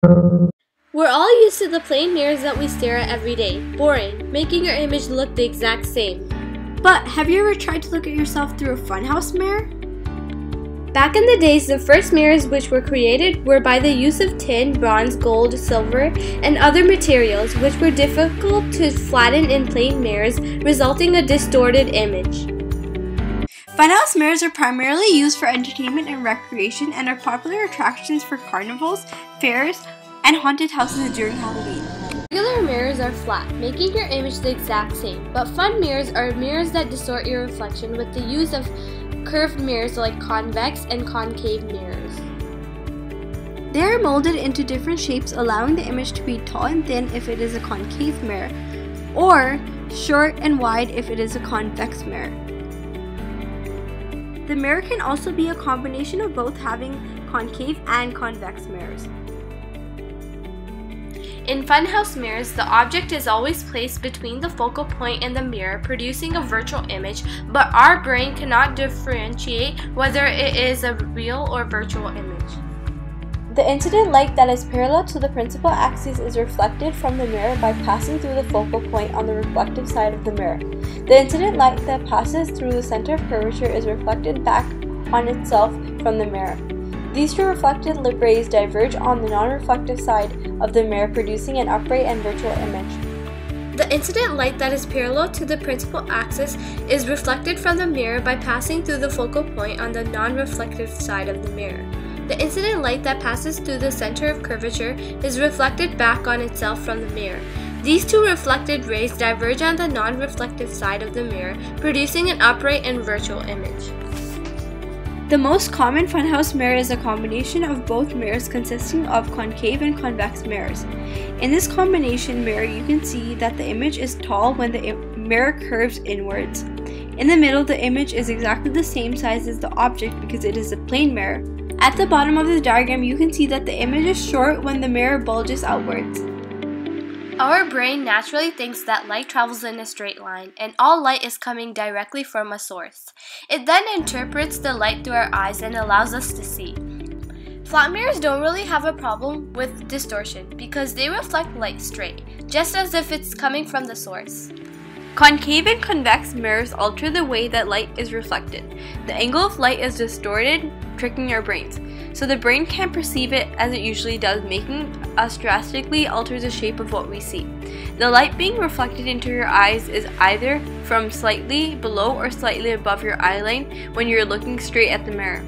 We're all used to the plain mirrors that we stare at every day. Boring, making your image look the exact same. But have you ever tried to look at yourself through a funhouse mirror? Back in the days, the first mirrors which were created were by the use of tin, bronze, gold, silver, and other materials which were difficult to flatten in plain mirrors, resulting in a distorted image. Funhouse mirrors are primarily used for entertainment and recreation and are popular attractions for carnivals, fairs, and haunted houses during Halloween. Regular mirrors are flat, making your image the exact same, but fun mirrors are mirrors that distort your reflection with the use of curved mirrors like convex and concave mirrors. They are molded into different shapes, allowing the image to be tall and thin if it is a concave mirror, or short and wide if it is a convex mirror. The mirror can also be a combination of both, having concave and convex mirrors. In funhouse mirrors, the object is always placed between the focal point and the mirror, producing a virtual image, but our brain cannot differentiate whether it is a real or virtual image. The incident light that is parallel to the principal axis is reflected from the mirror by passing through the focal point on the reflective side of the mirror. The incident light that passes through the center of curvature is reflected back on itself from the mirror. These two reflected rays diverge on the non-reflective side of the mirror, producing an upright and virtual image. The incident light that is parallel to the principal axis is reflected from the mirror by passing through the focal point on the non-reflective side of the mirror. The incident light that passes through the center of curvature is reflected back on itself from the mirror. These two reflected rays diverge on the non-reflective side of the mirror, producing an upright and virtual image. The most common funhouse mirror is a combination of both mirrors consisting of concave and convex mirrors. In this combination mirror, you can see that the image is tall when the mirror curves inwards. In the middle, the image is exactly the same size as the object because it is a plane mirror. At the bottom of the diagram, you can see that the image is short when the mirror bulges outwards. Our brain naturally thinks that light travels in a straight line, and all light is coming directly from a source. It then interprets the light through our eyes and allows us to see. Flat mirrors don't really have a problem with distortion because they reflect light straight, just as if it's coming from the source. Concave and convex mirrors alter the way that light is reflected. The angle of light is distorted, tricking our brains, so the brain can't perceive it as it usually does, making us drastically alter the shape of what we see. The light being reflected into your eyes is either from slightly below or slightly above your eye line when you're looking straight at the mirror.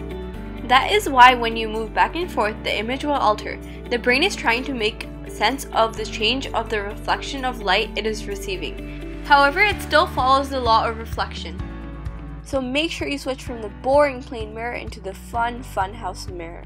That is why when you move back and forth, the image will alter. The brain is trying to make sense of the change of the reflection of light it is receiving. However, it still follows the law of reflection. So make sure you switch from the boring plane mirror into the fun funhouse mirror.